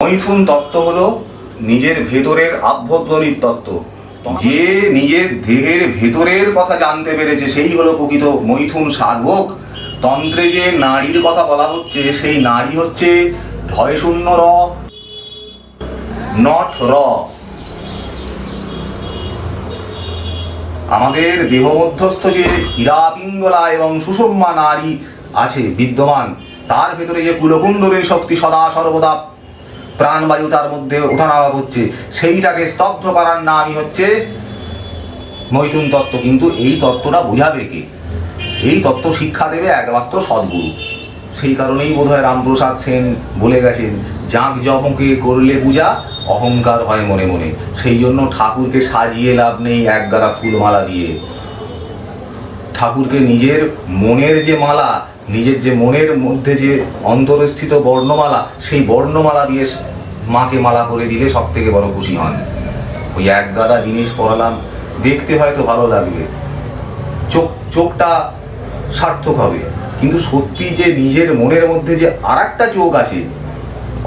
মৈথুন তত্ত্ব হলো নিজের ভেতরের আভ্যন্তরীণ তত্ত্ব। যে নিজের দেহের ভেতরের কথা জানতে পেরেছে সেই হলো প্রকৃত মৈথুন সাধক। তন্ত্রে যে নারীর কথা বলা হচ্ছে সেই নারী হচ্ছে ঢয়শূন্য র, নট র। আমাদের দেহ মধ্যস্থ যে হীরা পিঙ্গলা এবং সুষুম্না নারী আছে বিদ্যমান, তার ভেতরে যে কুলকুণ্ডলীর শক্তি সদা সর্বদা প্রাণবায়ু তার মধ্যে ওঠানামা করছে, সেইটাকে স্তব্ধ করার নামই হচ্ছে মৈথুন তত্ত্ব। কিন্তু এই তত্ত্বটা বোঝাবে কে? এই তত্ত্ব শিক্ষা দেবে একমাত্র সদ্গুরু। সেই কারণেই বোধহয় রামপ্রসাদ সেন বলে গেছেন, জাঁক জমকে করলে পূজা অহংকার হয় মনে মনে। সেই জন্য ঠাকুরকে সাজিয়ে লাভ নেই এক গাদা ফুলমালা দিয়ে। ঠাকুরকে নিজের মনের যে মালা, নিজের যে মনের মধ্যে যে অন্তরস্থিত বর্ণমালা, সেই বর্ণমালা দিয়ে মাকে মালা করে দিলে সব থেকে বড় খুশি হন। ওই এক গাদা জিনিস পরালাম, দেখতে হয়তো ভালো লাগবে, চোখটা সার্থক হবে, কিন্তু সত্যি যে নিজের মনের মধ্যে যে আর একটা চোখ আছে,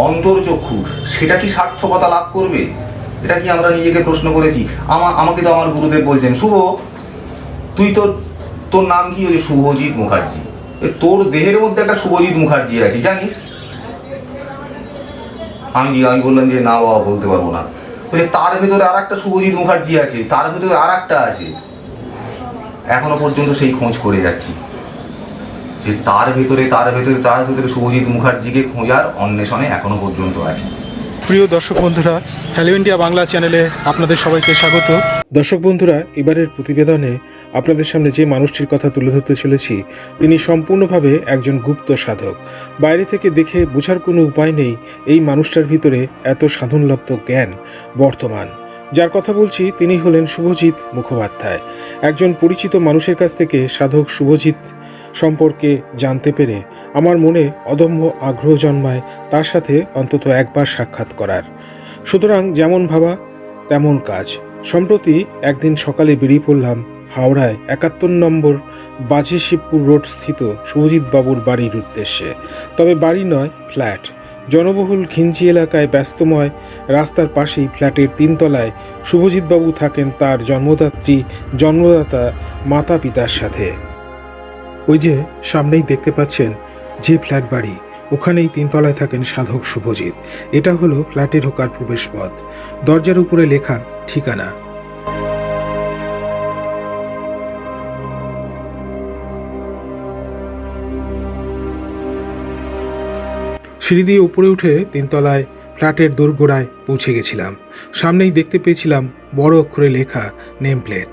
অন্তর্চক্ষু, সেটা কি সার্থকতা লাভ করবে? এটা কি আমরা নিজেকে প্রশ্ন করেছি? আমাকে তো আমার গুরুদেব বলছেন, শুভ তুই তোর নাম কি? ওই শুভজিৎ মুখার্জি। তোর দেহের মধ্যে একটা শুভজিৎ মুখার্জি আছে, জানিস? আমি বললাম যে না বাবা, বলতে পারবো না। বলছে তার ভেতরে আর একটা শুভজিৎ মুখার্জি আছে, তার ভেতরে আর একটা আছে। এখনো পর্যন্ত সেই খোঁজ করে যাচ্ছি যে তার ভেতরে শুভজিৎ মুখার্জিকে খোঁজার অন্বেষণে এখনো পর্যন্ত আছি। প্রিয় দর্শক বন্ধুরা, হ্যালো ইন্ডিয়া বাংলা চ্যানেলে আপনাদের সবাইকে স্বাগত। দর্শক বন্ধুরা, এবারের প্রতিবেদনে আপনাদের সামনে যে মানুষটির কথা তুলে ধরতে চলেছি, তিনি সম্পূর্ণভাবে একজন গুপ্ত সাধক। বাইরে থেকে দেখে বোঝার কোনো উপায় নেই এই মানুষটার ভিতরে এত সাধনলব্ধ জ্ঞান বর্তমান। যার কথা বলছি তিনি হলেন শুভজিৎ মুখোপাধ্যায়। একজন পরিচিত মানুষের কাছ থেকে সাধক শুভজিৎ সম্পর্কে জানতে পেরে আমার মনে অদম্য আগ্রহ জন্মায় তার সাথে অন্তত একবার সাক্ষাৎ করার। সুতরাং যেমন ভাবা তেমন কাজ। সম্প্রতি একদিন সকালে বেরিয়ে পড়লাম হাওড়ায় 71 নম্বর বাজি শিবপুর রোড স্থিত শুভজিৎ বাবুর বাড়ির উদ্দেশ্যে। তবে বাড়ি নয়, ফ্ল্যাট। জনবহুল ঘিঞ্জি এলাকায় ব্যস্তময় রাস্তার পাশেই ফ্ল্যাটের 3 তলায় শুভজিৎ বাবু থাকেন তার জন্মদাতা মাতা পিতার সাথে। ওই যে সামনেই দেখতে পাচ্ছেন যে ফ্ল্যাট বাড়ি, ওখানেই 3 তলায় থাকেন সাধক শুভজিৎ। এটা হলো ফ্ল্যাটে ঢোকার প্রবেশ পথ। দরজার উপরে লেখা ঠিকানা। সিঁড়ি দিয়ে উপরে উঠে 3 তলায় ফ্ল্যাটের দোরগোড়ায় পৌঁছে গেছিলাম। সামনেই দেখতে পেয়েছিলাম বড় অক্ষরে লেখা নেম প্লেট।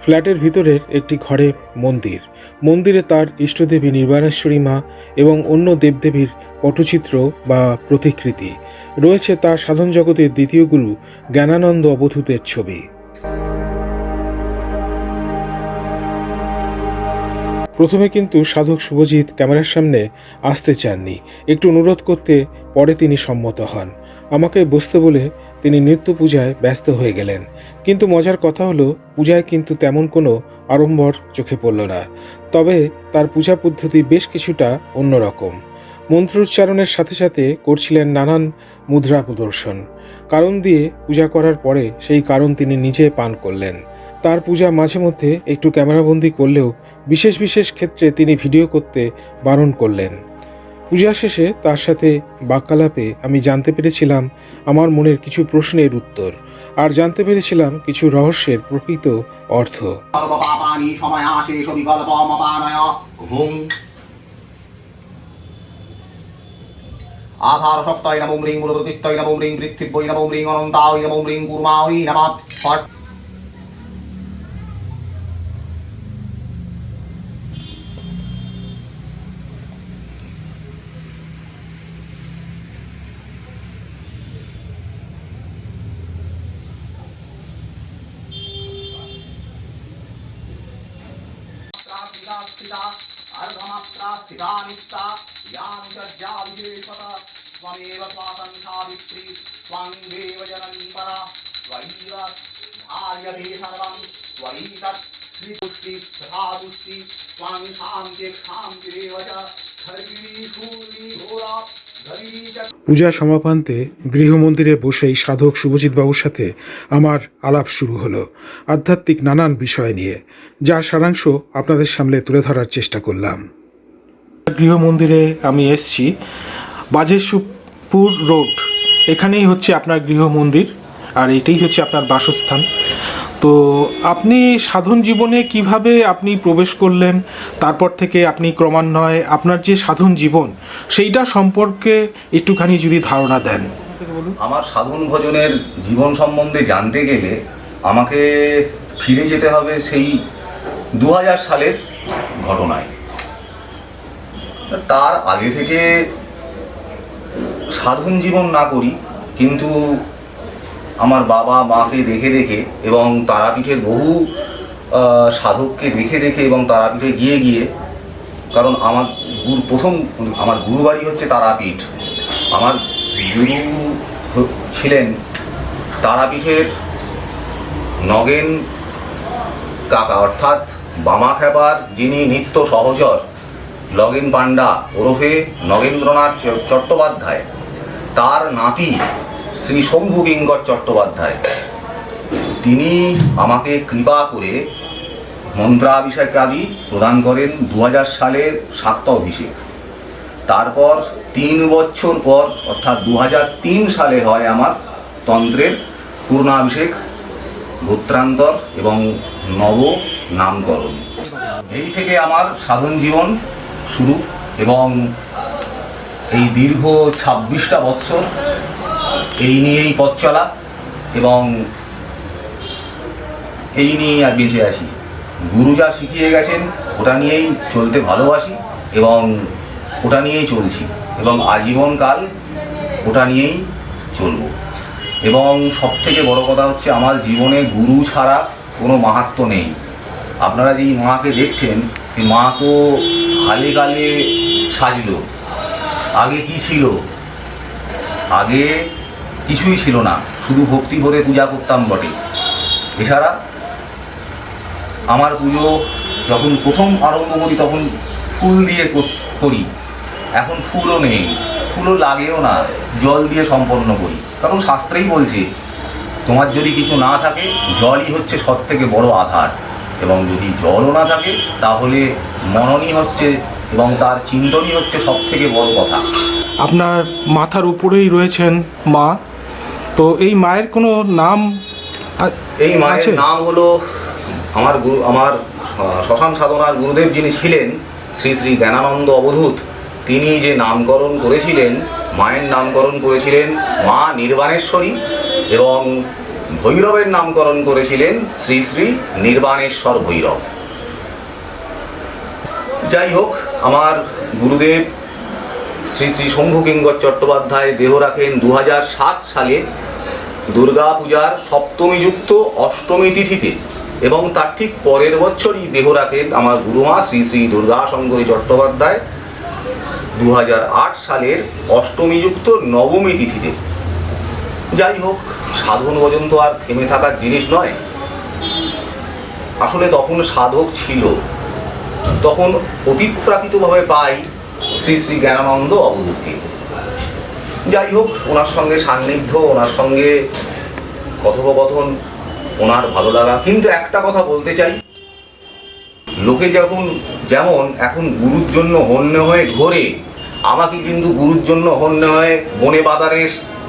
ফ্ল্যাটের ভিতরের একটি ঘরে মন্দিরে তার ইষ্টদেবী নির্বাণেশ্বরী মা এবং অন্য দেবদেবীর পটচিত্র বা প্রতিকৃতি। রয়েছে তার সাধন জগতের দ্বিতীয় গুরু জ্ঞানানন্দ অবধূতের ছবি। প্রথমে কিন্তু সাধক শুভজিৎ ক্যামেরার সামনে আসতে চাননি। একটু অনুরোধ করতে পরে তিনি সম্মত হন। আমাকে বসতে বলে তিনি নিত্য পূজায় ব্যস্ত হয়ে গেলেন। কিন্তু মজার কথা হলো, পূজায় কিন্তু তেমন কোনো আড়ম্বর চোখে পড়ল না। তবে তার পূজা পদ্ধতি বেশ কিছুটা অন্যরকম। মন্ত্রোচ্চারণের সাথে সাথে করছিলেন নানান মুদ্রা প্রদর্শন। কারণ দিয়ে পূজা করার পরে সেই কারণ তিনি নিজে পান করলেন। তার পূজা মাঝে মধ্যে একটু ক্যামেরাবন্দি করলেও বিশেষ ক্ষেত্রে তিনি ভিডিও করতে বারণ করলেন। পূজা শেষে তার সাথে বাক্যালাপে আমি জানতে পেরেছিলাম আমার মনের কিছু প্রশ্নের উত্তর, আর জানতে পেরেছিলাম কিছু রহস্যের প্রকৃত অর্থ। আধার শক্তায় নমো রিং মূলপ্রতিত্বয় নমো রিং পৃথিব্যৈ নমো রিং অনন্তায় নমো রিং কুর্মায় নমঃ। পূজা সমাপান্তে গৃহমন্দিরে বসেই সাধক শুভজিৎ বাবুর সাথে আমার আলাপ শুরু হলো আধ্যাত্মিক নানান বিষয় নিয়ে, যার সারাংশ আপনাদের সামনে তুলে ধরার চেষ্টা করলাম। গৃহমন্দিরে আমি এসছি, বাজেশুপুর রোড, এখানেই হচ্ছে আপনার গৃহমন্দির, আর এটাই হচ্ছে আপনার বাসস্থান। তো আপনি সাধন জীবনে কিভাবে আপনি প্রবেশ করলেন, তারপর থেকে আপনি ক্রমান্বয়ে আপনার যে সাধন জীবন সেইটা সম্পর্কে একটুখানি যদি ধারণা দেন। আমার সাধন ভজনের জীবন সম্বন্ধে জানতে গেলে আমাকে ফিরে যেতে হবে সেই 2000 সালের ঘটনায়। তার আগে থেকে সাধন জীবন না করি, কিন্তু আমার বাবা মাকে দেখে দেখে এবং তারাপীঠের বহু সাধককে দেখে দেখে এবং তারাপীঠে গিয়ে গিয়ে, কারণ আমার আমার গুরুবাড়ি হচ্ছে তারাপীঠ। আমার গুরু ছিলেন তারাপীঠের নগেন কাকা, অর্থাৎ বামা খ্যাপার যিনি নিত্য সহচর লগেন পান্ডা ওরফে নগেন্দ্রনাথ চট্টোপাধ্যায়, তার নাতি শ্রী শম্ভু কিঙ্কর চট্টোপাধ্যায়, তিনি আমাকে কৃপা করে মন্ত্রাভিষেক আদি প্রদান করেন 2000 সালের শাক্ত অভিষেক। তারপর 3 বছর পর অর্থাৎ 2003 সালে হয় আমার তন্ত্রের পূর্ণাভিষেক, গোত্রান্তর এবং নব নামকরণ। এই থেকে আমার সাধন জীবন শুরু এবং এই দীর্ঘ 26টা বৎসর এই নিয়েই পথ চলা এবং এই নিয়েই আর বেঁচে আছি। গুরু যা শিখিয়ে গেছেন ওটা নিয়েই চলতে ভালোবাসি এবং ওটা নিয়েই চলছি এবং আজীবনকাল ওটা নিয়েই চলব। এবং সবথেকে বড় কথা হচ্ছে আমার জীবনে গুরু ছাড়া কোনো মাহাত্ম্য নেই। আপনারা যেই মাকে দেখছেন, এই মা তো হালে কালে সাজলো। আগে কি ছিল? আগে কিছুই ছিল না, শুধু ভক্তি ভরে পূজা করতাম বটে। এছাড়া আমার পুজো যখন প্রথম আরম্ভ করি তখন ফুল দিয়ে করি, এখন ফুলও নেই, ফুলও লাগেও না, জল দিয়ে সম্পন্ন করি। কারণ শাস্ত্রেই বলছে তোমার যদি কিছু না থাকে জলই হচ্ছে সব থেকে বড় আধার, এবং যদি জলও না থাকে তাহলে মননই হচ্ছে এবং তার চিন্তনই হচ্ছে সব থেকে বড় কথা। আপনার মাথার উপরেই রয়েছেন মা, তো এই মায়ের কোনো নাম? এই মায়ের নাম হলো আমার শ্মশান সাধনার গুরুদেব যিনি ছিলেন শ্রী শ্রী জ্ঞানানন্দ অবধূত, তিনি যে নামকরণ করেছিলেন, মায়ের নামকরণ করেছিলেন মা নির্বাণেশ্বরী এবং ভৈরবের নামকরণ করেছিলেন শ্রী শ্রী নির্বাণেশ্বর ভৈরব। যাই হোক, আমার গুরুদেব শ্রী শ্রী শম্ভু কিঙ্কর চট্টোপাধ্যায় দেহ রাখেন 2007 সালে দুর্গা পূজার সপ্তমীযুক্ত অষ্টমী তিথিতে, এবং তার ঠিক পরের বছরই দেহ রাখেন আমার গুরুমা শ্রী শ্রী দুর্গা শঙ্করী চট্টোপাধ্যায় 2008 সালের অষ্টমীযুক্ত নবমী তিথিতে। যাই হোক, সাধন ভজন তো আর থেমে থাকার জিনিস নয়। আসলে তখন সাধক ছিল, তখন অতিপ্রাকৃতভাবে পাই শ্রী শ্রী জ্ঞানানন্দ অবধূতকে। যাই হোক, ওনার সঙ্গে সান্নিধ্য, ওনার সঙ্গে কথোপকথন, ওনার ভালো লাগা। কিন্তু একটা কথা বলতে চাই, লোকে যেমন এখন গুরুর জন্য হন্য হয়ে ঘোরে, আমাকে কিন্তু গুরুর জন্য হন্য হয়ে বনে বাজারে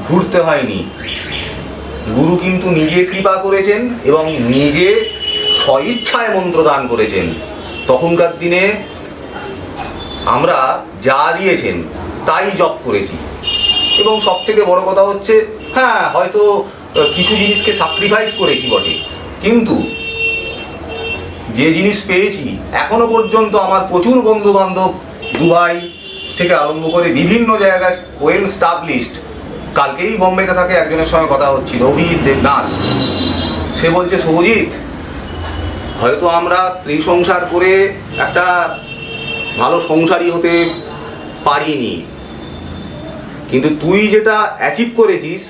ঘুরতে হয়নি। গুরু কিন্তু নিজে কৃপা করেছেন এবং নিজে স্বইচ্ছায় মন্ত্র দান করেছেন। তখনকার দিনে আমরা যা দিয়েছেন তাই জপ করেছি, এবং সব থেকে বড় কথা হচ্ছে, হ্যাঁ হয়তো কিছু জিনিসকে স্যাক্রিফাইস করেছি বটে, কিন্তু যে জিনিস পেয়েছি এখনো পর্যন্ত আমার প্রচুর বন্ধু বান্ধব দুবাই থেকে আরম্ভ করে বিভিন্ন জায়গায় ওয়েল স্টাবলিশড। কালকেই বোম্বেতে থাকে একজনের সঙ্গে কথা হচ্ছিল, অভিজিৎ দেবনাথ। সে বলছে, শুভজিৎ, হয়তো আমরা স্ত্রী সংসার করে একটা ভালো সংসারী হতে পারিনি, কিন্তু তুই যেটা অ্যাচিভ করেছিস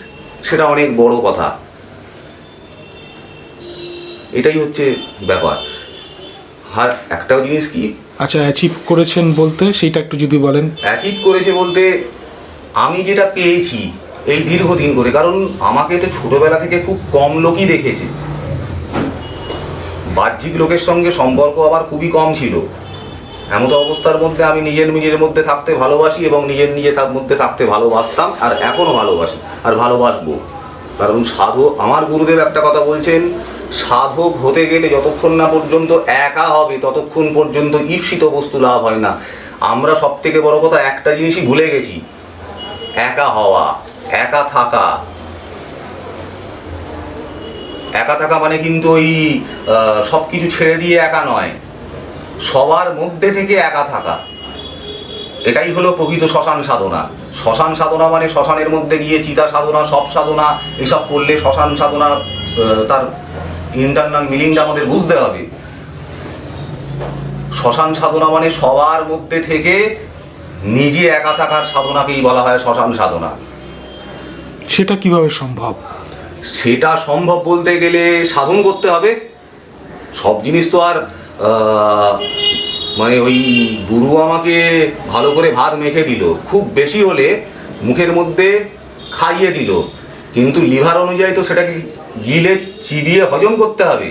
সেটা অনেক বড় কথা। এটাই হচ্ছে ব্যাপার। আর একটাও জিনিস কি, আচ্ছা, অ্যাচিভ করেছেন বলতে সেইটা একটু যদি বলেন। অ্যাচিভ করেছে বলতে আমি যেটা পেয়েছি এই দীর্ঘদিন করে, কারণ আমাকে তো ছোটবেলা থেকে খুব কম লোকই দেখেছে, বাহ্যিক লোকের সঙ্গে সম্পর্ক আমার খুবই কম ছিল। এমতো অবস্থার মধ্যে আমি নিজের মধ্যে থাকতে ভালোবাসি এবং নিজের মধ্যে থাকতে ভালোবাসতাম, আর এখনও ভালোবাসি আর ভালোবাসবো। কারণ সাধক, আমার গুরুদেব একটা কথা বলছেন, সাধক হতে গেলে যতক্ষণ না পর্যন্ত একা হবে ততক্ষণ পর্যন্ত ঈপ্সিত বস্তু লাভ হয় না। আমরা সব থেকে বড় কথা একটা জিনিসই ভুলে গেছি, একা হওয়া, একা থাকা। একা থাকা মানে কিন্তু ওই সব কিছু ছেড়ে দিয়ে একা নয়, সবার মধ্যে থেকে একা থাকা। এটাই হলো প্রকৃত শ্মশান সাধনা। শ্মশান সাধনা মানে শ্মশানের মধ্যে গিয়ে চিতা সাধনা, সব সাধনা এসব করলে শ্মশান সাধনা তার ইন্টারনাল মিনিংটা আমাদের বুঝতে হবে। শ্মশান সাধনা মানে সবার মধ্যে থেকে নিজে একা থাকার সাধনাকেই বলা হয় শ্মশান সাধনা। সেটা কিভাবে সম্ভব? সেটা সম্ভব বলতে গেলে সাধন করতে হবে। সব জিনিস তো আর মানে ওই গুরু আমাকে ভালো করে ভাত মেখে দিল, খুব বেশি হলে মুখের মধ্যে খাইয়ে দিল, কিন্তু লিভার অনুযায়ী তো সেটাকে গিলে চিবিয়ে হজম করতে হবে।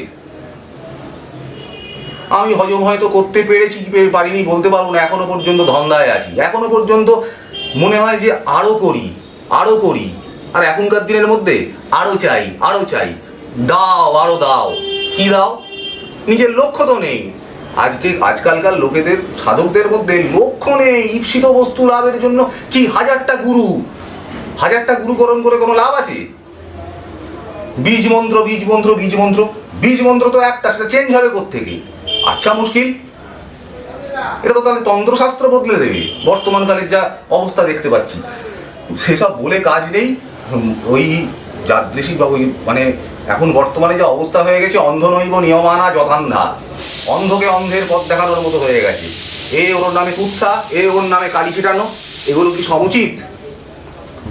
আমি হজম হয়তো করতে পেরেছি কি পারিনি বলতে পারবো না, এখনো পর্যন্ত ধন্দায় আছি। এখনো পর্যন্ত মনে হয় যে আরও করি, আর এখনকার দিনের মধ্যে আরও চাই, দাও আরও দাও। কি দাও? নিজের লক্ষ্য তো নেই। আজকালকার লোকেদের, সাধকদের মধ্যে লক্ষ্য নেই। ঈপ্সিত বস্তু লাভের জন্য কি হাজারটা গুরুকরণ করে কোনো লাভ আছে? বীজ মন্ত্র তো একটা, সেটা চেঞ্জ হবে কোত্থেকে? আচ্ছা মুশকিল। এটা তো তাহলে তন্ত্রশাস্ত্র বদলে দেবে বর্তমানকালের যা অবস্থা দেখতে পাচ্ছি। সেসব বলে কাজ নেই। ওই যাদৃশী বা ওই মানে এখন বর্তমানে যে অবস্থা হয়ে গেছে, অন্ধ নৈব নিয়মানা যথান্ধা, অন্ধকে অন্ধের পথ দেখানোর মতো হয়ে গেছে। ওর নামে কুৎসা, ওর নামে কালি ছিটানো, এগুলো কি সমুচিত?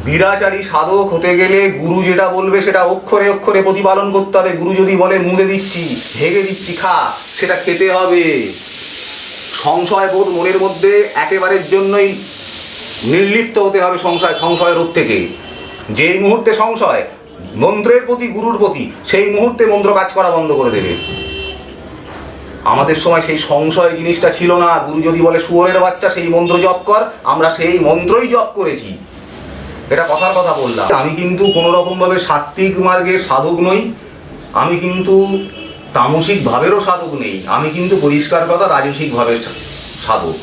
বিরাচারী সাধক হতে গেলে গুরু যেটা বলবে সেটা অক্ষরে অক্ষরে প্রতিপালন করতে হবে। গুরু যদি বলে মুদে দিচ্ছি, ভেঙে দিচ্ছি, খা, সেটা খেতে হবে। সংশয় বোধ মনের মধ্যে একেবারের জন্যই নির্লিপ্ত হতে হবে সংশয় রোধ থেকে। যেই মুহূর্তে সংশয় মন্ত্রের প্রতি, গুরুর প্রতি, সেই মুহূর্তে মন্ত্র কাজ করা বন্ধ করে দেবে। আমাদের সময় সেই সংশয় জিনিসটা ছিল না। গুরু যদি বলে শুয়োরের বাচ্চা সেই মন্ত্র জপ কর, আমরা সেই মন্ত্রই জপ করেছি। এটা কথার কথা বললাম। আমি কিন্তু কোনো রকমভাবে সাত্ত্বিক মার্গের সাধক নই, আমি কিন্তু তামসিক ভাবেরও সাধক নেই, আমি কিন্তু পরিষ্কার কথা রাজসিক ভাবের সাধক।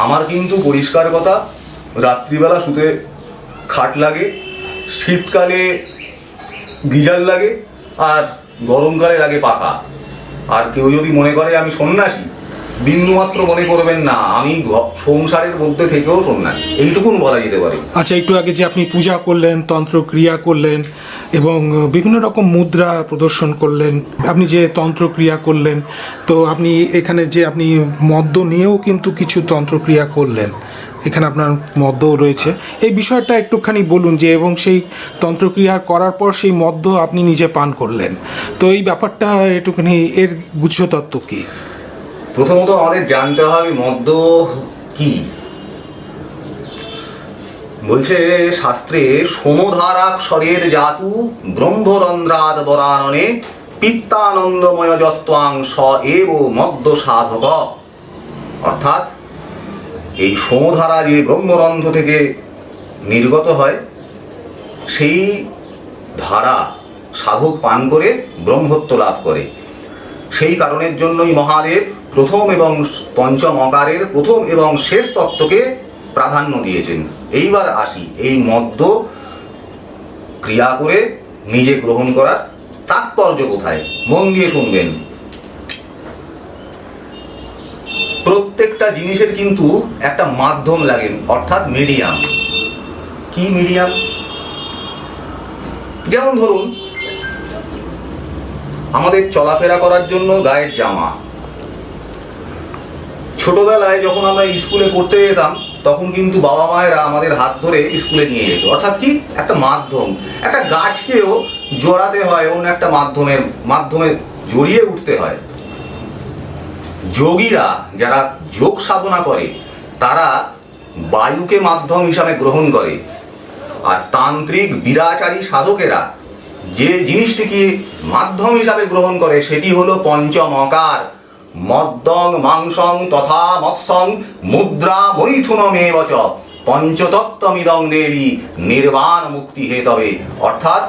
আমার কিন্তু পরিষ্কার কথা, রাত্রিবেলা শুতে খাট লাগে, শীতকালে গিজার লাগে, আর গরমকালে লাগে পাকা। আর কেউ যদি মনে করে আমি সন্ন্যাসী, বিন্দুমাত্র মনে করবেন না, আমি সংসারের মধ্যে থেকেও সন্ন্যাসী, এইটুকুন বলা যেতে পারে। আচ্ছা, একটু আগে যে আপনি পূজা করলেন, তন্ত্র ক্রিয়া করলেন এবং বিভিন্ন রকম মুদ্রা প্রদর্শন করলেন, আপনি যে তন্ত্র ক্রিয়া করলেন, তো আপনি এখানে যে আপনি মদ্য নিয়েও কিন্তু কিছু তন্ত্রক্রিয়া করলেন, এখানে আপনার মদ্যও রয়েছে। এই বিষয়টা একটুখানি বলুন যে, এবং সেই তন্ত্রক্রিয়া করার পর সেই মদ্য আপনি নিজে পান করলেন, তো এই ব্যাপারটা একটুখানি এর গুহ্যতত্ত্ব কী? প্রথমত আমাদের জানতে হবে মদ্য কি। বলছে শাস্ত্রে, সমধারাক্ষরের জাতু ব্রহ্মরন্ধ্রাদ বরাননে পিত্তানন্দময় যস্ত্বাং স এব মদ্য সাধক। অর্থাৎ এই সমধারা যে ব্রহ্মরন্ধ্র থেকে নির্গত হয়, সেই ধারা সাধক পান করে ব্রহ্মত্ব লাভ করে। সেই কারণের জন্যই মহাদেব প্রথম এবং পঞ্চম অকারের প্রথম এবং শেষ তত্ত্বকে প্রাধান্য দিয়েছেন। এইবার আসি এই মদ্য ক্রিয়া করে নিজে গ্রহণ করার তাৎপর্য কোথায়, মন দিয়ে শুনবেন। প্রত্যেকটা জিনিসের কিন্তু একটা মাধ্যম লাগে, অর্থাৎ মিডিয়াম। কি মিডিয়াম? যেমন ধরুন, আমাদের চলাফেরা করার জন্য গায়ের জামা। ছোটবেলায় যখন আমরা স্কুলে পড়তে যেতাম, তখন কিন্তু বাবা মায়েরা আমাদের হাত ধরে স্কুলে নিয়ে যেত। অর্থাৎ কি, একটা মাধ্যম। একটা গাছকেও জড়াতে হয় অন্য একটা মাধ্যমে জড়িয়ে উঠতে হয়। যোগীরা যারা যোগ সাধনা করে, তারা বায়ুকে মাধ্যম হিসাবে গ্রহণ করে। আর তান্ত্রিক বিরাচারী সাধকেরা যে জিনিসটিকে মাধ্যম হিসাবে গ্রহণ করে সেটি হলো পঞ্চমকার। মদ্যং মাংসং তথা মৎসং মুদ্রা মৈথুনমেব চ পঞ্চতত্ত্বমিদং দেবী নির্বাণ মুক্তি হেতবে। অর্থাৎ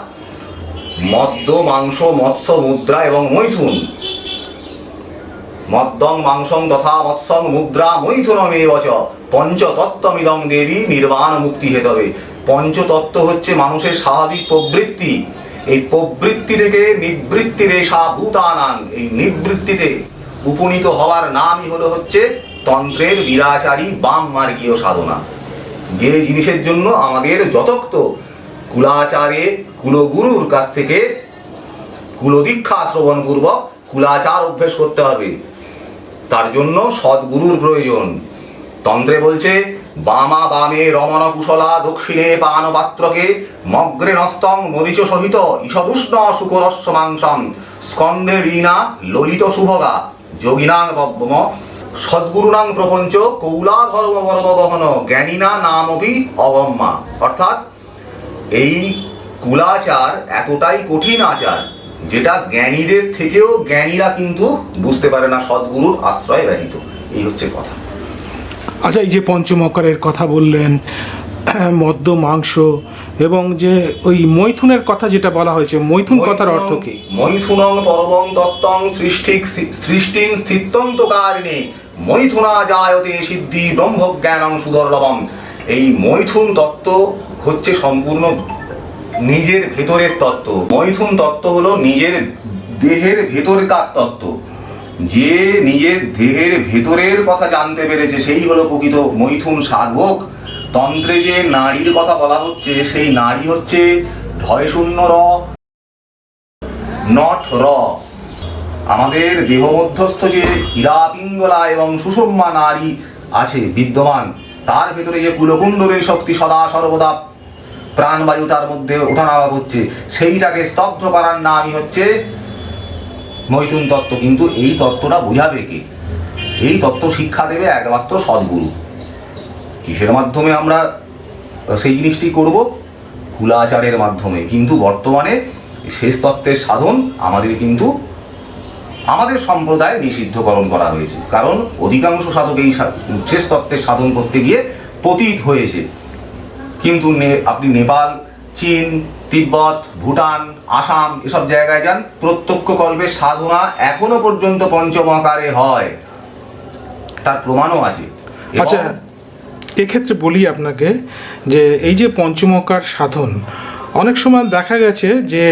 মদ্য, মাংস, মৎস্য, মুদ্রা এবং মৈথুন। মদ্যং মাংসং তথা মৎস্যং মুদ্রা মৈথুনমেব চ পঞ্চতত্ত্বমিদং দেবী নির্বাণ মুক্তি হেতবে। পঞ্চতত্ত্ব হচ্ছে মানুষের স্বাভাবিক প্রবৃত্তি। এই প্রবৃত্তি থেকে নিবৃত্তি রেশা ভূতানাং, এই নিবৃত্তিতে উপনীত হওয়ার নামই হচ্ছে তন্ত্রের বিরাচারী বাম মার্গীয় সাধনা। যে জিনিসের জন্য আমাদের যথোক্ত কুলাচারে কুলগুরুর কাছ থেকে কুলদীক্ষা শ্রবণ পূর্বক কুলাচার অভ্যেস করতে হবে। তার জন্য সদ্গুরুর প্রয়োজন। তন্ত্রে বলছে বামা বামে রমণ কুশলা দক্ষিণে পানপাত্রকে মগ্রে নস্তং মরিচ সহিত ঈষদুষ্ণ শুকরস্য মাংসম স্কন্ধে বীণা ললিত শুভগা যোগিনাং বব্বম সদ্গুরুনাং প্রপঞ্চ কৌলা ধর্ম বর্মগহন জ্ঞানীনা নামপি অগম্মা। অর্থাৎ এই কুলাচার এতটাই কঠিন আচার যেটা জ্ঞানীদের থেকেও জ্ঞানীরা কিন্তু বুঝতে পারে না সদ্গুরুর আশ্রয় ব্যতীত। এই হচ্ছে কথা। আচ্ছা, এই যে পঞ্চমকারের কথা বললেন, মদ্য, মাংস এবং যে ওই মৈথুনের কথা যেটা বলা হয়েছে, মৈথুন কথার অর্থ কি? মৈথুনং পরমং তত্ত্বং সৃষ্টিং স্থিত্যন্তকারিণে মৈথুনা জায়তে সিদ্ধি ব্রহ্মজ্ঞানং সুদর্লভম। এই মৈথুন তত্ত্ব হচ্ছে সম্পূর্ণ নিজের ভেতরের তত্ত্ব। মৈথুন তত্ত্ব হলো নিজের দেহের ভেতরকার তত্ত্ব। যে নিজের দেহের ভেতরের কথা জানতে পেরেছে সেই হলো প্রকৃত মৈথুন সাধক। তন্ত্রে যে নারীর কথা বলা হচ্ছে সেই নারী হচ্ছে ঢয়শূন্য র, নট র। আমাদের দেহ মধ্যস্থ যে হীরা পিঙ্গলা এবং সুষুম্না নারী আছে বিদ্যমান, তার ভেতরে যে কুলকুণ্ডলের শক্তি সদা সর্বদা প্রাণবায়ু তার মধ্যে ওঠানামা করছে, সেইটাকে স্তব্ধ করার নামই হচ্ছে মৈথুন তত্ত্ব। কিন্তু এই তত্ত্বটা বোঝাবে কে? এই তত্ত্ব শিক্ষা দেবে একমাত্র সদ্গুরু। কিসের মাধ্যমে আমরা সেই জিনিসটি করব? কুলাচারের মাধ্যমে। কিন্তু বর্তমানে শেষ তত্ত্বের সাধন আমাদের সম্প্রদায়ে নিষিদ্ধকরণ করা হয়েছে। কারণ অধিকাংশ সাধক এই শেষ তত্ত্বের সাধন করতে গিয়ে পতিত হয়েছে। কিন্তু আপনি নেপাল, চীন, তিব্বত, ভুটান, আসাম এসব জায়গায় যান, প্রত্যক্ষ কল্পের সাধনা এখনো পর্যন্ত পঞ্চমকারে হয়, তার প্রমাণও আছে। আচ্ছা, এক্ষেত্রে বলি আপনাকে যে এই যে পঞ্চমকার সাধন, অনেক সময় দেখা গেছে যে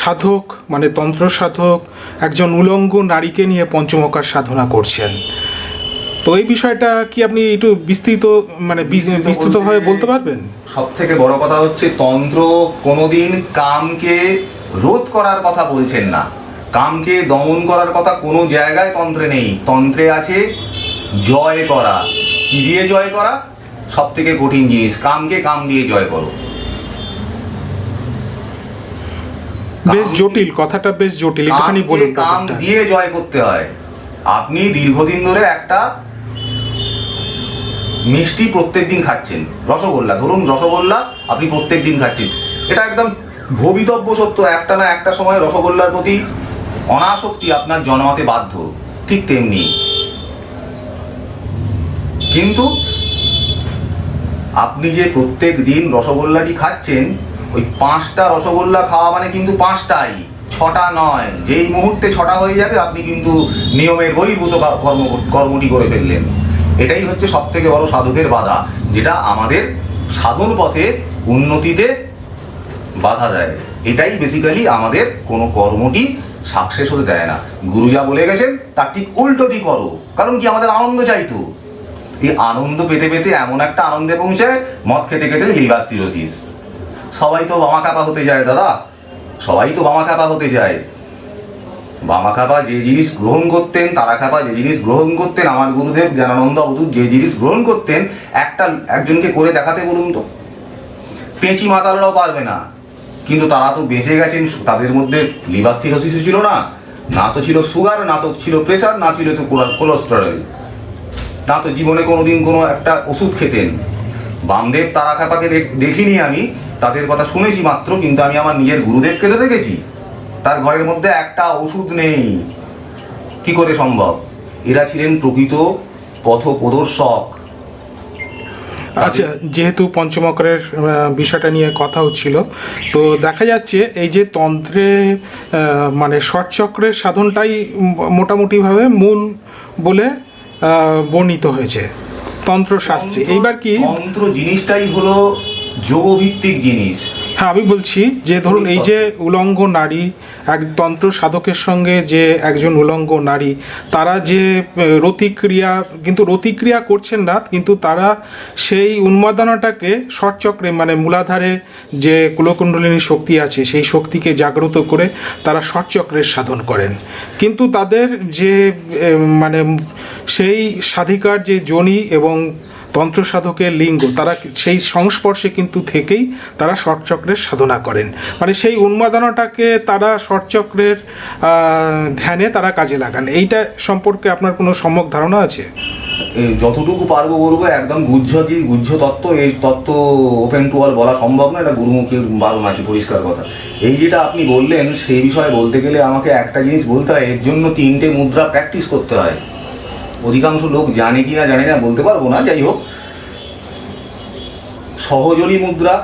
সাধক মানে তন্ত্র সাধক একজন উলঙ্গ নারীকে নিয়ে পঞ্চমকার সাধনা করছেন। তো এই বিষয়টা কি আপনি একটু বিস্তৃতভাবে বলতে পারবেন? সব থেকে বড় কথা হচ্ছে তন্ত্র কোনোদিন কামকে রোধ করার কথা বলছেন না। কামকে দমন করার কথা কোনো জায়গায় তন্ত্রে নেই। তন্ত্রে আছে জয় করা। কি দিয়ে জয় করা? সব থেকে কঠিন জিনিস, কামকে কাম দিয়ে জয় করো। বেশ জটিল, কথাটা বেশ জটিল, একটুখানি বলুন। কাম দিয়ে জয় করতে হয়। আপনি দীর্ঘদিন ধরে একটা মিষ্টি প্রত্যেকদিন খাচ্ছেন, রসগোল্লা, ধরুন রসগোল্লা আপনি প্রত্যেকদিন খাচ্ছেন, এটা একদম ভবিতব্য সত্য, একটা না একটা সময় রসগোল্লার প্রতি অনাসক্তি আপনার জন্মাতে বাধ্য। ঠিক তেমনি কিন্তু আপনি যে প্রত্যেক দিন রসগোল্লাটি খাচ্ছেন, ওই 5টা রসগোল্লা খাওয়া মানে কিন্তু 5টাই, 6টা নয়। যেই মুহূর্তে 6টা হয়ে যাবে আপনি কিন্তু নিয়মের বহির্ভূত কর্মটি করে ফেললেন। এটাই হচ্ছে সব থেকে বড় সাধকের বাধা, যেটা আমাদের সাধন পথে উন্নতিতে বাধা দেয়। এটাই বেসিক্যালি আমাদের কোনো কর্মটি সাকসেস হতে দেয় না। গুরু যা বলে গেছেন তার ঠিক উল্টোটি করো। কারণ কি? আমাদের আনন্দ চাইতো। এই আনন্দ পেতে পেতে এমন একটা আনন্দে পৌঁছায়, মদ খেতে খেতে লিভার সিরোসিস। সবাই তো বামা কাপা হতে যায় দাদা, সবাই তো বামা কাপা হতে যায়। বামা কাপা যে জিনিস গ্রহণ করতেন, তারা কাপা যে জিনিস গ্রহণ করতেন, আমার গুরুদেব জ্ঞানানন্দ অবধূত যে জিনিস গ্রহণ করতেন, একজনকে করে দেখাতে বলুন তো। পেঁচি মাতালরাও পারবে না, কিন্তু তারা তো বেঁচে গেছেন। তাদের মধ্যে লিভার সিরোসিসও ছিল না, না তো ছিল সুগার, না তো ছিল প্রেসার, না ছিল তো কোলেস্টেরল। না তো জীবনে কোনোদিন কোনো একটা ওষুধ খেতেন। বামদেব তারাখাপাকে দেখিনি আমি, তাদের কথা শুনেছি মাত্র, কিন্তু আমি আমার নিজের গুরুদেবকে তো দেখেছি, তার ঘরের মধ্যে একটা ওষুধ নেই। কি করে সম্ভব? এরা ছিলেন প্রকৃত পথপ্রদর্শক। আচ্ছা, যেহেতু পঞ্চমকরের বিষয়টা নিয়ে কথা হচ্ছিল, তো দেখা যাচ্ছে এই যে তন্ত্রে মানে ষটচক্রের সাধনটাই মোটামুটিভাবে মূল বলে বর্ণিত হয়েছে তন্ত্রশাস্ত্রে। এইবার কি তন্ত্র জিনিসটাই হলো যোগভিত্তিক জিনিস। হ্যাঁ, আমি বলছি যে ধরুন এই যে উলঙ্গ নারী, এক তন্ত্র সাধকের সঙ্গে যে একজন উলঙ্গ নারী, তারা যে রতিক্রিয়া, কিন্তু রতিক্রিয়া করছেন না, কিন্তু তারা সেই উন্মাদনাটাকে ষটচক্রে মানে মূলাধারে যে কুলকুণ্ডলিনী শক্তি আছে সেই শক্তিকে জাগ্রত করে তারা ষটচক্রের সাধন করেন। কিন্তু তাদের যে মানে সেই সাধিকার যে যোনি এবং তন্ত্র সাধকের লিঙ্গ, তারা সেই সংস্পর্শে কিন্তু থেকেই তারা ষটচক্রের সাধনা করেন, মানে সেই উন্মাদনাটাকে তারা ষটচক্রের ধ্যানে তারা কাজে লাগান। এইটা সম্পর্কে আপনার কোনো সম্যক ধারণা আছে? যতটুকু পারবো বলবো, একদম গুহ্য তত্ত্ব, এই তত্ত্ব ওপেন টু অল বলা সম্ভব না, এটা গুরুমুখীর বারণ আছে, পরিষ্কার কথা। এই যেটা আপনি বললেন সেই বিষয়ে বলতে গেলে আমাকে একটা জিনিস বলতে হয়, এর জন্য 3টে মুদ্রা প্র্যাকটিস করতে হয়। অধিকাংশ লোক জানে কি না জানে না বলতে পারবো না, যাই হোক। সহজলি মুদ্রা,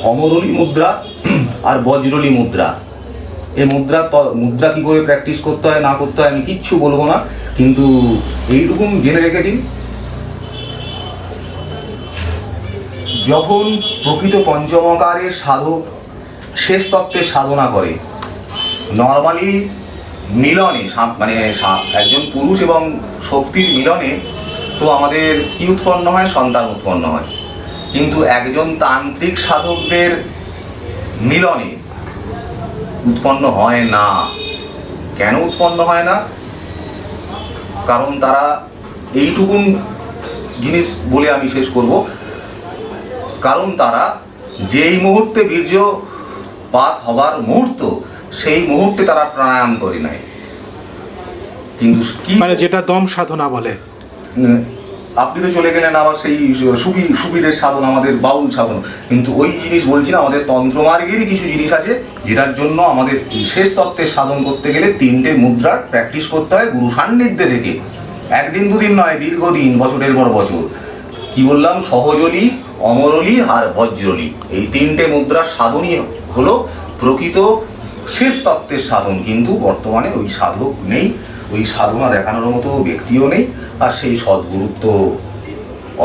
অমরলি মুদ্রা আর বজ্রলি মুদ্রা। এই মুদ্রা কি করে প্র্যাকটিস করতে হয় না করতে হয় আমি কিচ্ছু বলবো না, কিন্তু এইটুকু জেনে রেখে দিন, যখন প্রকৃত পঞ্চমকারের সাধক শেষ তত্ত্বের সাধনা করে, নর্মালি মিলনে মানে একজন পুরুষ এবং শক্তির মিলনে তো আমাদের কি উৎপন্ন হয়? সন্তান উৎপন্ন হয়। কিন্তু একজন তান্ত্রিক সাধকদের মিলনে উৎপন্ন হয় না। কেন উৎপন্ন হয় না? কারণ তারা এইটুকুন জিনিস বলে আমি শেষ করব, কারণ তারা যেই মুহূর্তে বীর্যপাত হবার মুহূর্ত, সেই মুহূর্তে তারা প্রাণায়াম করে নেয়। কিন্তু কি মানে যেটা দম সাধনা বলে। আপনি তো চলে গেলেন আবার সেই সুবিধের সাধন, আমাদের বাউল সাধন, কিন্তু ওই জিনিস বলছি না। আমাদের তন্ত্রমার্গেরই কিছু জিনিস আছে যেটার জন্য আমাদের শেষ তত্ত্বের সাধন করতে গেলে 3টে মুদ্রার প্র্যাকটিস করতে হয় গুরু সান্নিধ্যে থেকে। একদিন দুদিন নয়, দীর্ঘদিন, বছরের পর বছর। কি বললাম? সহজলি, অমরলি আর বজ্রলি, এই 3টে মুদ্রার সাধনই হলো প্রকৃত শেষ তত্ত্বের সাধন। কিন্তু বর্তমানে ওই সাধক নেই, ওই সাধনা দেখানোর মতো ব্যক্তিও নেই, আর সেই সদ্গুরুত্ব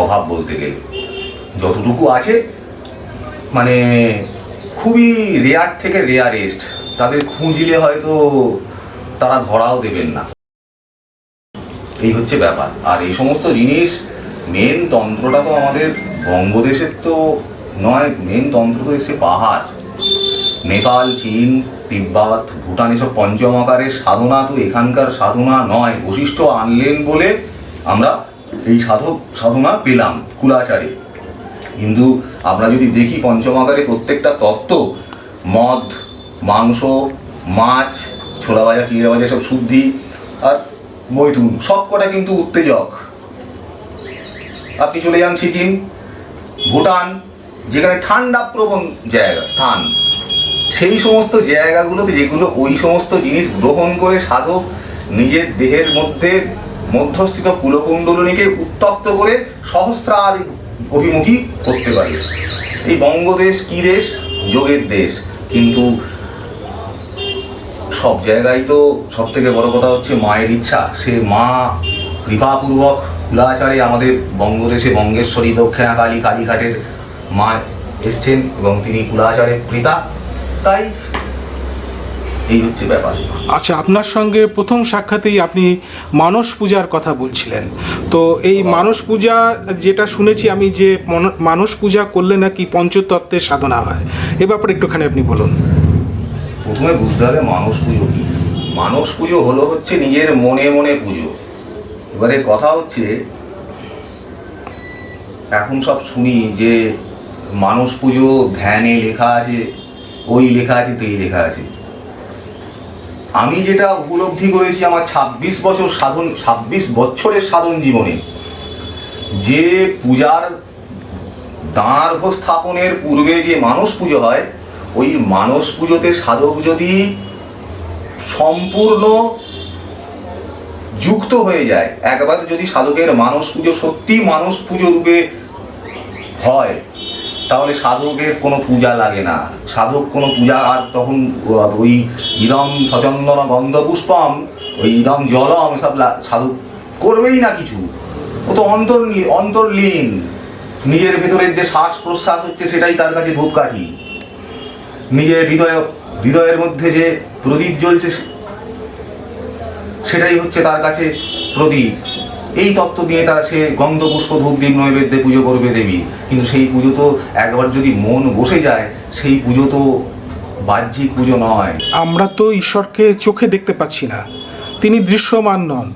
অভাব বলতে গেলে। যতটুকু আছে মানে খুবই রেয়ার থেকে রেয়ারেস্ট, তাদের খুঁজলে হয়তো তারা ধরাও দেবেন না। এই হচ্ছে ব্যাপার। আর এই সমস্ত জিনিস, মেন তন্ত্রটা তো আমাদের বঙ্গদেশের তো নয়, মেন তন্ত্র তো এসে পাহাড়, নেপাল, চীন, তিব্বত, ভুটান, এসব পঞ্চমকারের সাধনা তো এখানকার সাধনা নয়। বৈশিষ্ট্য আনলেন বলে আমরা এই সাধনা পেলাম কুলাচারে। কিন্তু আমরা যদি দেখি পঞ্চমকারে প্রত্যেকটা তত্ত্ব, মদ, মাংস, মাছ, ছোলা ভাজা, চিড়ে ভাজা, সব শুদ্ধি, আর মৈথুন, সব কটা কিন্তু উত্তেজক। আপনি চলে যান সিকিম, ভুটান, যেখানে ঠান্ডা প্রবণ জায়গা স্থান, সেই সমস্ত জায়গাগুলোতে যেগুলো ওই সমস্ত জিনিস গ্রহণ করে সাধক নিজের দেহের মধ্যে মধ্যস্থিত কুলকুণ্ডলিনীকে উত্তপ্ত করে সহস্রার অভিমুখী করতে পারে। এই বঙ্গদেশ কি দেশ? যোগের দেশ। কিন্তু সব জায়গায় তো সব থেকে বড় কথা হচ্ছে মায়ের ইচ্ছা। সে মা কৃপাপূর্বক কুলাচারে আমাদের বঙ্গদেশে বঙ্গেশ্বরী, দক্ষিণাকালী, কালীঘাটের মা এসছেন এবং তিনি কুলাচারের পিতা। তাই এই হচ্ছে ব্যাপার। আচ্ছা, আপনার সঙ্গে প্রথম সাক্ষাতেই আপনি মানস পূজার কথা বলছিলেন, তো এই মানস পূজা যেটা শুনেছি আমি, যে মানস পূজা করলে নাকি পঞ্চতত্ত্বের সাধনা হয়, এ ব্যাপারে একটুখানি আপনি বলুন। প্রথমে বুঝতে হবে মানস পুজো কি। মানস পুজো হচ্ছে নিজের মনে মনে পুজো। এবারে কথা হচ্ছে, এখন সব শুনি যে মানস পুজো ধ্যানে লেখা আছে, ওই লেখা আছে, তো এই লেখা আছে। আমি যেটা উপলব্ধি করেছি আমার 26 বছরের সাধন জীবনে, যে পূজার দাঁড় স্থাপনের পূর্বে যে মানস পুজো হয়, ওই মানস পুজোতে সাধক যদি সম্পূর্ণ যুক্ত হয়ে যায়, একবার যদি সাধকের মানস পুজো সত্যি মানস পুজো রূপে হয়, তাহলে সাধকের কোনো পূজা লাগে না। সাধক কোনো পূজা আর তখন ওই ইদম সচন্দন গন্ধ পুষ্পম, ওই ইদম জলম এসব সাধক করবেই না কিছু। ও তো অন্তর্লীন, নিজের ভেতরের যে শ্বাস প্রশ্বাস হচ্ছে সেটাই তার কাছে ধূপকাঠি। নিজের হৃদয়ের মধ্যে যে প্রদীপ জ্বলছে সেটাই হচ্ছে তার কাছে প্রদীপ। এই তত্ত্ব দিয়ে তারা সে গন্ধ পুষ্প ধূপ দীপ নৈবেদ্যে পুজো করবে দেবী। কিন্তু সেই পুজো তো একবার যদি মন বসে যায়, সেই পুজো তো বাহ্যিক পুজো নয়। আমরা তো ঈশ্বরকে চোখে দেখতে পাচ্ছি না, তিনি দৃশ্যমান নন,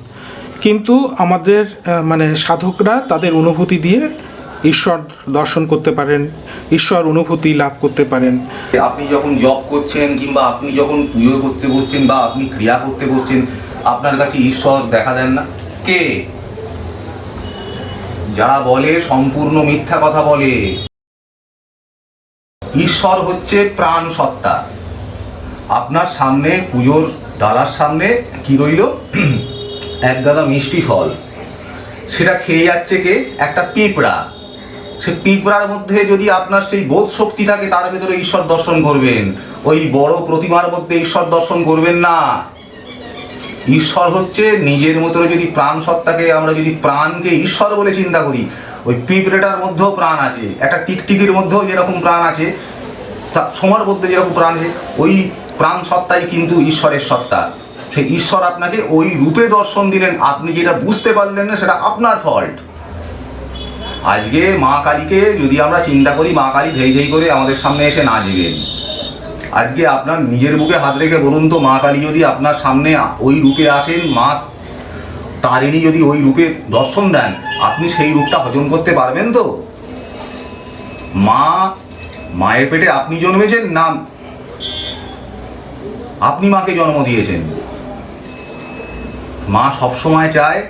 কিন্তু আমাদের মানে সাধকরা তাদের অনুভূতি দিয়ে ঈশ্বর দর্শন করতে পারেন, ঈশ্বর অনুভূতি লাভ করতে পারেন। আপনি যখন জপ করছেন কিংবা আপনি যখন পুজো করতে বসছেন বা আপনি ক্রিয়া করতে বসছেন, আপনার কাছে ঈশ্বর দেখা দেন না? কে? যারা বলে সম্পূর্ণ মিথ্যা কথা বলে। ঈশ্বর হচ্ছে প্রাণ সত্তা। আপনার সামনে পুজোর ডালার সামনে কি রইল? এক গাদা মিষ্টি ফল। সেটা খেয়ে যাচ্ছে কে? একটা পিঁপড়া। সে পিঁপড়ার মধ্যে যদি আপনার সেই বোধ শক্তি থাকে, তার ভেতরে ঈশ্বর দর্শন করবেন। ওই বড় প্রতিমার মধ্যে ঈশ্বর দর্শন করবেন না। ঈশ্বর হচ্ছে নিজের মতো। যদি প্রাণ সত্তাকে আমরা যদি প্রাণকে ঈশ্বর বলে চিন্তা করি, ওই পিঁপড়েটার মধ্যেও প্রাণ আছে, একটা টিকটিকির মধ্যেও যেরকম প্রাণ আছে, তা সোমার মধ্যে যেরকম প্রাণ আছে, ওই প্রাণ সত্তাই কিন্তু ঈশ্বরের সত্তা। সেই ঈশ্বর আপনাকে ওই রূপে দর্শন দিলেন, আপনি যেটা বুঝতে পারলেন না সেটা আপনার ফল্ট। আজকে মা কালীকে যদি আমরা চিন্তা করি, মা কালী ধেই ধেই করে আমাদের সামনে এসে নাচবেন। আজকে আপনার নিজের বুকে হাত রেখে বলুন তো, মা কালী যদি আপনার সামনে ওই রূপে আসেন, মা তারিণী যদি ওই রূপে দর্শন দেন, আপনি সেই রূপটা হজম করতে পারবেন তো? মায়ের পেটে আপনি জন্মেছেন না আপনি মাকে জন্ম দিয়েছেন? মা সবসময় চায়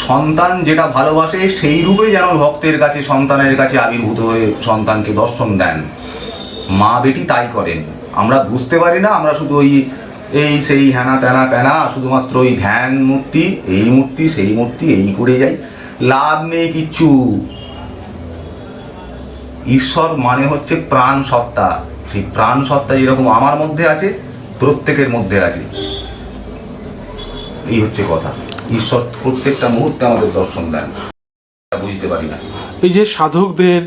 সন্তান যেটা ভালোবাসে সেই রূপে যেন ভক্তের কাছে, সন্তানের কাছে আবির্ভূত হয়ে সন্তানকে দর্শন দেন। মা বেটি তাই করেন। আমরা বুঝতে পারি না, আমরা শুধু ওই এই সেই হ্যানা ত্যানা প্যানা, শুধুমাত্র ওই ধ্যান মূর্তি, এই মূর্তি সেই মূর্তি, এই করে যাই, লাভ নেই কিচ্ছু। ঈশ্বর মানে হচ্ছে প্রাণ সত্তা। সেই প্রাণ সত্তা যেরকম আমার মধ্যে আছে, প্রত্যেকের মধ্যে আছে। এই হচ্ছে কথা। ঈশ্বর প্রত্যেকটা মুহূর্তে আমাদের দর্শন দেন, বুঝতে পারি না। এই যে সাধকদের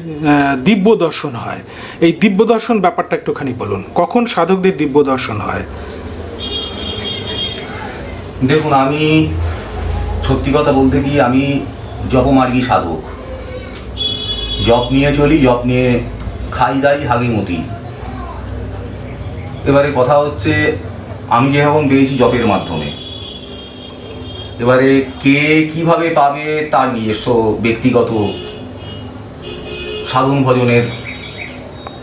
দিব্য দর্শন হয়, এই দিব্য দর্শন ব্যাপারটা একটুখানি বলুন, কখন সাধকদের দিব্য দর্শন হয়? দেখুন, আমি সত্যি কথা বলতে কি, আমি জপমার্গী সাধক। জপ নিয়ে চলি, জপ নিয়ে খাই দাই হাগিমতি। এবারে কথা হচ্ছে, আমি যেরকম পেয়েছি জপের মাধ্যমে, এবারে কে কিভাবে পাবে তার নিজস্ব ব্যক্তিগত সাধন ভজনের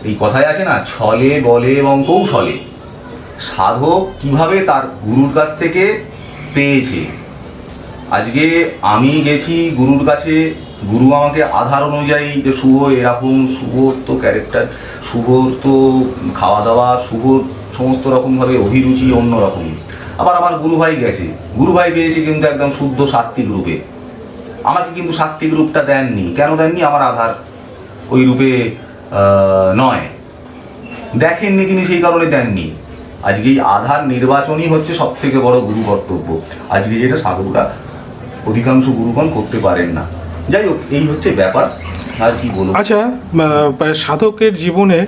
এই কথাই আছে না, ছলে বলে এবং কৌশলে। সাধক কিভাবে তার গুরুর কাছ থেকে পেয়েছে। আজকে আমি গেছি গুরুর কাছে, গুরু আমাকে আধার অনুযায়ী যে শুভ এরকম, শুভর তো ক্যারেক্টার, শুভর তো খাওয়া দাওয়া, শুভর সমস্ত রকমভাবে অভিরুচি অন্যরকম। আবার আমার গুরুভাই গেছে, গুরুভাই পেয়েছে কিন্তু একদম শুদ্ধ সাত্ত্বিক রূপে। আমাকে কিন্তু সাত্ত্বিক রূপটা দেননি। কেন দেননি? আমার আধার ওই রূপে নয়, দেখেননি তিনি, সেই কারণে দেননি। আজকে এই আধার নির্বাচনই হচ্ছে সব থেকে বড় গুরু কর্তব্য। আজকে যেটা সাধকরা অধিকাংশ গুরুগণ করতে পারেন না। যাই হোক, এই হচ্ছে ব্যাপার, আর কি বলবো। আচ্ছা, সাধকের জীবনে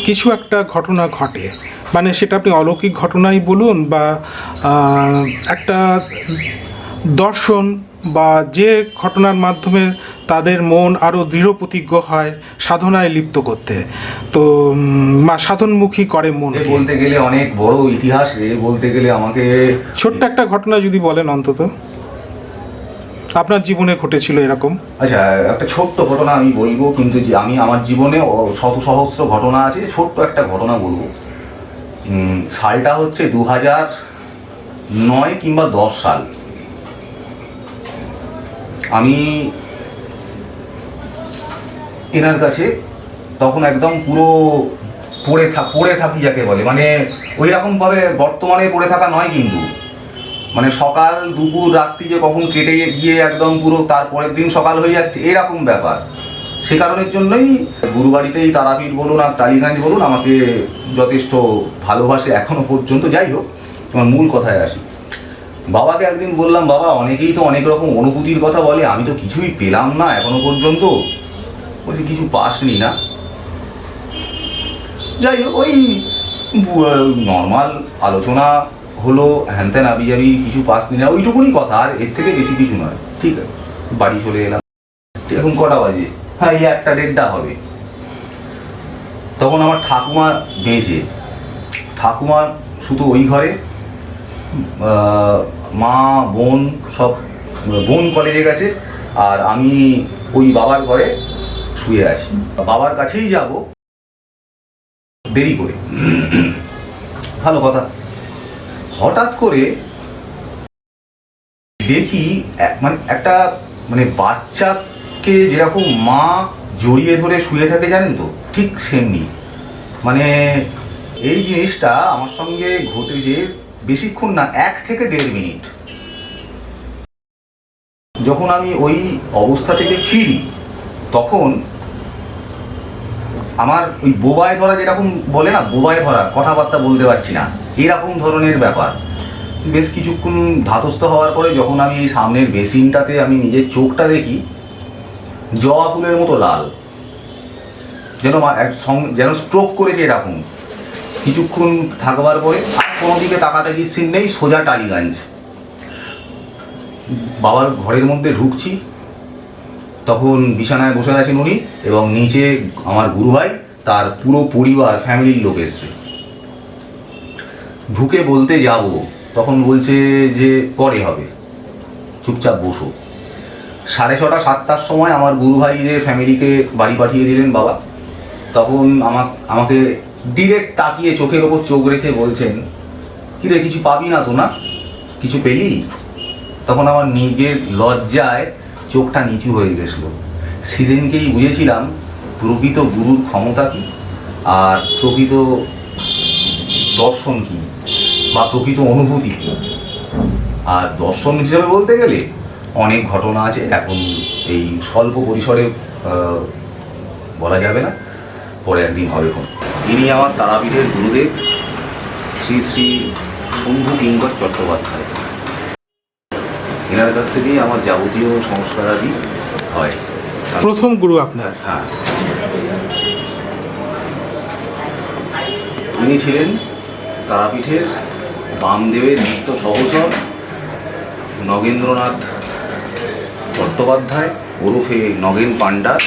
কিছু একটা ঘটনা ঘটে, মানে সেটা আপনি অলৌকিক ঘটনাই বলুন বা একটা দর্শন, বা যে ঘটনার মাধ্যমে তাদের মন আরও দৃঢ় প্রতিজ্ঞ হয় সাধনায় লিপ্ত করতে, তো সাধনমুখী করে মন। বলতে গেলে অনেক বড় ইতিহাস রে, বলতে গেলে আমাকে ছোট্ট একটা ঘটনা যদি বলেন অন্তত, আপনার জীবনে ঘটেছিল এরকম। আচ্ছা, একটা ছোট্ট ঘটনা আমি বলবো, কিন্তু যে আমি আমার জীবনে শত সহস্র ঘটনা আছে, ছোট্ট একটা ঘটনা বলবো। সালটা হচ্ছে 2000 9 কিংবা 10 সাল আমি এনার কাছে তখন একদম পুরো পড়ে থাকি যাকে বলে, মানে ওই রকমভাবে বর্তমানে পড়ে থাকা নয়, কিন্তু মানে সকাল দুপুর রাত্রি যে কখন কেটে গিয়ে একদম পুরো তারপরের দিন সকাল হয়ে যাচ্ছে এরকম ব্যাপার। সে কারণের জন্যই গুরুবাড়িতেই তারাপীঠ বলুন আর টালিগঞ্জ বলুন আমাকে যথেষ্ট ভালোবাসে এখনো পর্যন্ত। যাই হোক, তোমার মূল কথায় আসি। বাবাকে একদিন বললাম, বাবা অনেকেই তো অনেক রকম অনুভূতির কথা বলে, আমি তো কিছুই পেলাম না এখনো পর্যন্ত। বলছি কিছু পাসনি না? যাই হোক, ওই নর্মাল আলোচনা হলো, হ্যানত্যান আবিজাবি, কিছু পাসনি না, ওইটুকুনি কথা, আর এর থেকে বেশি কিছু নয়। ঠিক আছে, বাড়ি চলে এলাম। এখন কটা বাজে? হ্যাঁ, এই 1টা-1:30 হবে। তখন আমার ঠাকুমা বেঁচে, ঠাকুমা শুধু ওই ঘরে, মা বোন সব, বোন কলেজে গেছে, আর আমি ওই বাবার ঘরে শুয়ে আছি। বাবার কাছেই যাব দেরি করে, ভালো কথা। হঠাৎ করে দেখি একটা বাচ্চাকে যেরকম মা জড়িয়ে ধরে শুয়ে থাকে জানেন তো, ঠিক সেমনি। মানে এই জিনিসটা আমার সঙ্গে ঘটেছে বেশিক্ষণ না, 1 থেকে 1.5 মিনিট। যখন আমি ওই অবস্থা থেকে ফিরি তখন আমার ওই বোবায় ধরা, যেরকম বলে না বোবায় ধরা, কথাবার্তা বলতে পারছি না, এরকম ধরনের ব্যাপার। বেশ কিছুক্ষণ ধাতস্থ হওয়ার পরে যখন আমি এই সামনের বেসিনটাতে আমি নিজের চোখটা দেখি, জবা ফুলের মতো লাল, যেন স্ট্রোক করেছে এরকম। কিছুক্ষণ থাকবার পরে আর কোনো দিকে তাকাতাকি সিন নেই, সোজা টালিগঞ্জ। বাবার ঘরের মধ্যে ঢুকছি, তখন বিছানায় বসে আছেন উনি, এবং নিচে আমার গুরুভাই, তার পুরো পরিবার, ফ্যামিলির লোক এসছে। ঢুকে বলতে যাব, তখন বলছে যে পরে হবে, চুপচাপ বসো। 6:30-7টার সময় আমার গুরুভাইদের ফ্যামিলিকে বাড়ি পাঠিয়ে দিলেন বাবা। তখন আমাকে ডিরেক্ট তাকিয়ে চোখের ওপর চোখ রেখে বলছেন, কিরে কিছু পাবি না তো? না কিছু পেলি? তখন আমার নিজের লজ্জায় চোখটা নিচু হয়ে গেছিল। সেদিনকেই বুঝেছিলাম প্রকৃত গুরুর ক্ষমতা কী, আর প্রকৃত দর্শন কী, বা প্রকৃত অনুভূতি কী। আর দর্শন হিসেবে বলতে গেলে অনেক ঘটনা আছে, এখন এই স্বল্প পরিসরে বলা যাবে না, পরে একদিন হবে। ইনি আমার তারাপীঠের গুরুদেব শ্রী শ্রী শম্ভু কিঙ্কর চট্টোপাধ্যায়। এনার কাছ থেকেই আমার যাবতীয় সংস্কারাদি হয়। প্রথম গুরু আপনার? হ্যাঁ, উনি ছিলেন তারাপীঠের বামদেবের নিত্য সহচর নগেন্দ্রনাথ চট্টোপাধ্যায় ওরফে নগেন পাণ্ডার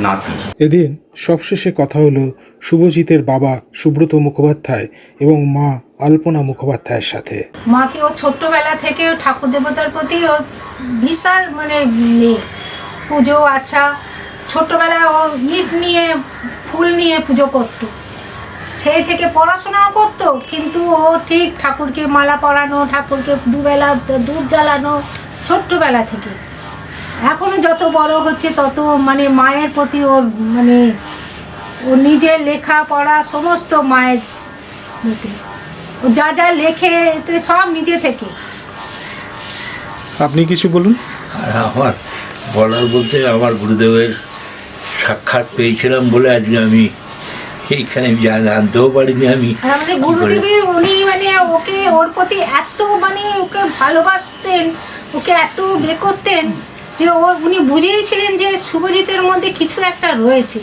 নাতি। এদিন সবশেষে কথা হলো শুভজিতের বাবা সুব্রত মুখোপাধ্যায় এবং মা আলপনা মুখোপাধ্যায়ের সাথে। মাকে ও ছোট্টবেলা থেকে ঠাকুর দেবতার প্রতি ওর বিশাল নেই, পুজো আচ্ছা, ছোট্টবেলায় ও ইট নিয়ে ফুল নিয়ে পুজো করতো, সেই থেকে পড়াশোনাও করতো, কিন্তু ও ঠিক ঠাকুরকে মালা পরানো, ঠাকুরকে দুবেলা দুধ জ্বালানো ছোট্টবেলা থেকে। এখনো যত বড় হচ্ছে তত মায়ের প্রতি ওর ও নিজের লেখা পড়া সমস্ত মায়ের প্রতি, ও যা যা লেখে তো সব নিজে থেকে। আপনি কিছু বলুন। আমার বলার বলতে, আমার গুরুদেবের সাক্ষাৎ পেয়েছিলাম বলে আজকে আমি এইখানে জানতেও পারিনি আমি। আর আমাদের গুরুদেবী উনি ওকে, ওর প্রতি এত ওকে ভালোবাসতেন, ওকে এত করতেন যে উনি বুঝিয়েছিলেন যে শুভজিতের মধ্যে কিছু একটা রয়েছে।